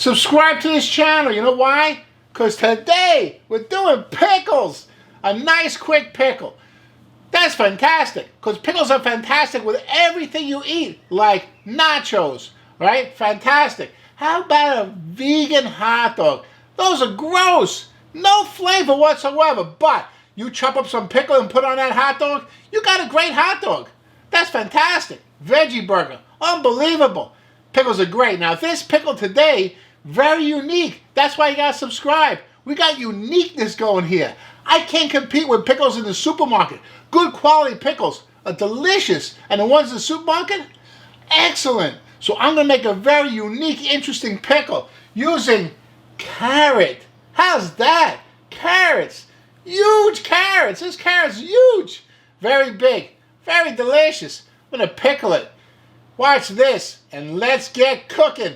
Subscribe to this channel. You know why? Because today we're doing pickles. A nice quick pickle. That's fantastic. Because pickles are fantastic with everything you eat. Like nachos. Right? Fantastic. How about a vegan hot dog? Those are gross. No flavor whatsoever. But you chop up some pickle and put on that hot dog, you got a great hot dog. That's fantastic. Veggie burger. Unbelievable. Pickles are great. Now this pickle today, very unique. That's why you got to subscribe. We got uniqueness going here. I can't compete with pickles in the supermarket. Good quality pickles are delicious. And the ones in the supermarket, excellent. So I'm going to make a very unique, interesting pickle using carrot. How's that? Carrots. Huge carrots. This carrot's huge. Very big. Very delicious. I'm going to pickle it. Watch this and let's get cooking.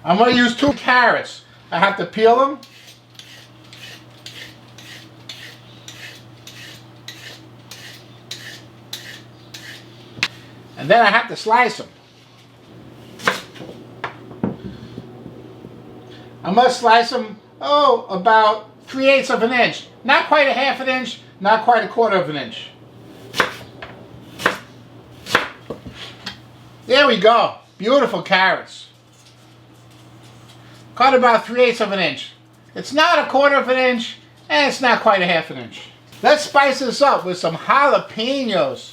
I'm going to use 2 carrots. I have to peel them. And then I have to slice them. I must slice them, about 3/8 of an inch. Not quite a half an inch, not quite a quarter of an inch. There we go. Beautiful carrots. Cut about 3/8 of an inch. It's not a quarter of an inch, and it's not quite a half an inch. Let's spice this up with some jalapenos.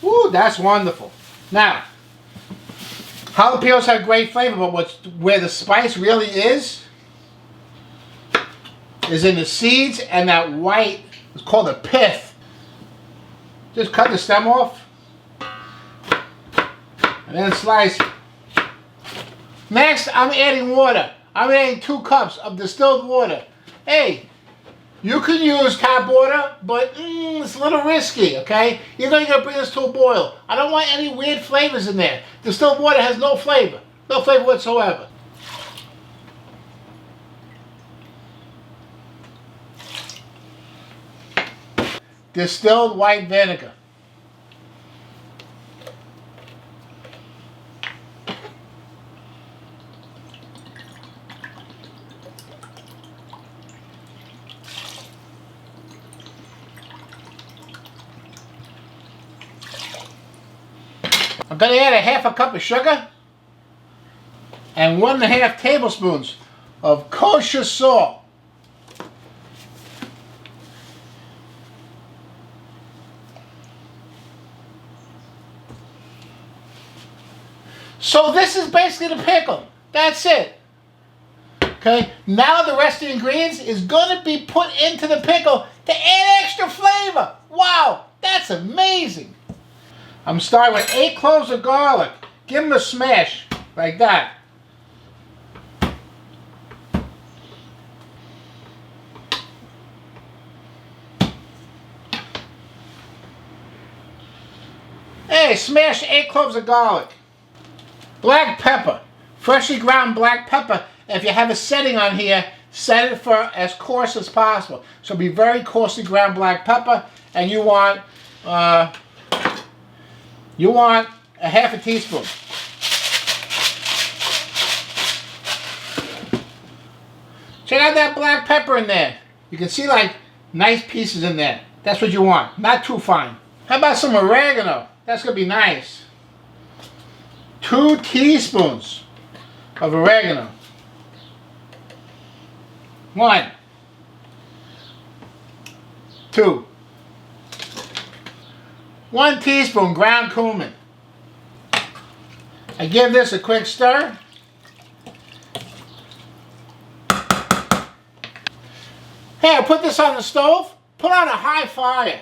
Ooh, that's wonderful. Now, jalapenos have great flavor, but where the spice really is in the seeds and that white, it's called a pith. Just cut the stem off and then slice it. Next, I'm adding water. I'm adding 2 cups of distilled water. Hey, you can use tap water, but it's a little risky, okay? You're going to bring this to a boil. I don't want any weird flavors in there. Distilled water has no flavor. No flavor whatsoever. Distilled white vinegar. I'm going to add a 1/2 cup of sugar and 1½ tablespoons of kosher salt. So this is basically the pickle. That's it. Okay, now the rest of the ingredients is going to be put into the pickle to add extra flavor. Wow, that's amazing. I'm starting with 8 cloves of garlic. Give them a smash, like that. Hey, smash 8 cloves of garlic. Black pepper. Freshly ground black pepper. If you have a setting on here, set it for as coarse as possible. So be very coarsely ground black pepper, and you want a 1/2 teaspoon. Check out that black pepper in there. You can see like nice pieces in there. That's what you want. Not too fine. How about some oregano? That's going to be nice. 2 teaspoons of oregano. 1, 2. 1 teaspoon ground cumin. I give this a quick stir. Hey, I put this on the stove. Put on a high fire.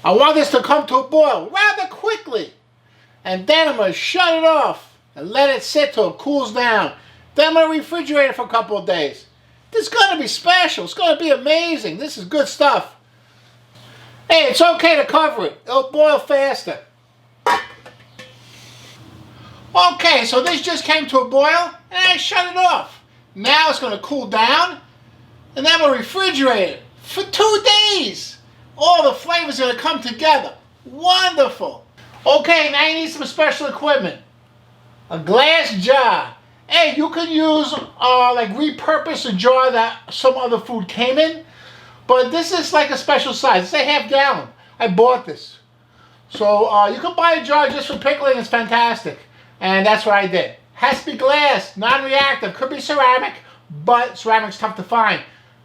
I want this to come to a boil rather quickly. And then I'm going to shut it off and let it sit till it cools down. Then I'm going to refrigerate it for a couple of days. This is going to be special. It's going to be amazing. This is good stuff. Hey, it's okay to cover it. It'll boil faster. Okay, so this just came to a boil, and I shut it off. Now it's going to cool down, and then we'll refrigerate it for 2 days. All the flavors are going to come together. Wonderful. Okay, now you need some special equipment. A glass jar. Hey, you can use, like repurpose a jar that some other food came in. But this is like a special size. It's a ½ gallon. I bought this. So you can buy a jar just for pickling. It's fantastic. And that's what I did. Has to be glass, non-reactive. Could be ceramic, but ceramic's tough to find.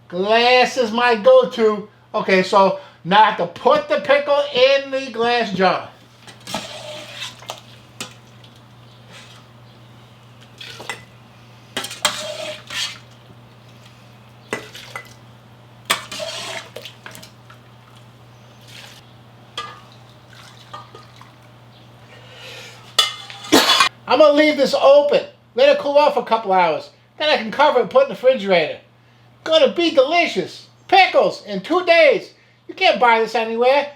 Glass is my go-to. Okay, so now I have to put the pickle in the glass jar. I'm going to leave this open. Let it cool off for a couple hours. Then I can cover it and put it in the refrigerator. Gonna be delicious. Pickles in 2 days. You can't buy this anywhere.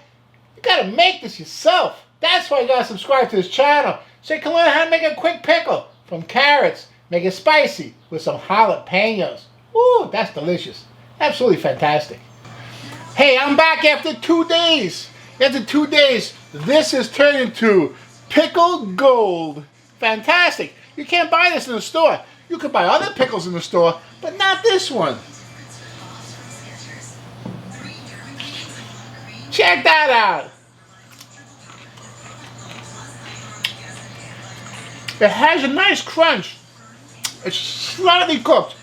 You gotta make this yourself. That's why you gotta subscribe to this channel, so you can learn how to make a quick pickle from carrots. Make it spicy with some jalapenos. Ooh, that's delicious. Absolutely fantastic. Hey, I'm back after 2 days. After 2 days, this has turned into pickled gold. Fantastic. You can't buy this in the store. You could buy other pickles in the store, but not this one. Check that out. It has a nice crunch. It's slightly cooked,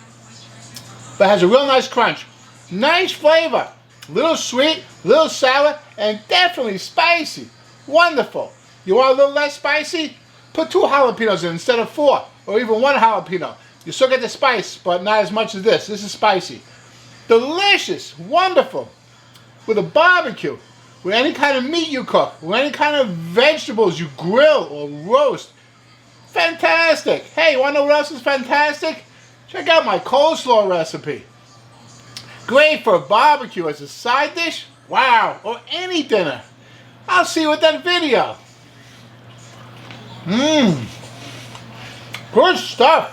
but has a real nice crunch. Nice flavor. Little sweet, little sour, and definitely spicy. Wonderful. You want a little less spicy? Put 2 jalapenos in instead of 4, or even 1 jalapeno. You still get the spice, but not as much as this. This is spicy. Delicious. Wonderful. With a barbecue, with any kind of meat you cook, with any kind of vegetables you grill or roast. Fantastic. Hey, you want to know what else is fantastic? Check out my Cole Slaw Recipe. Great for a barbecue as a side dish. Wow. Or any dinner. I'll see you with that video. Good stuff.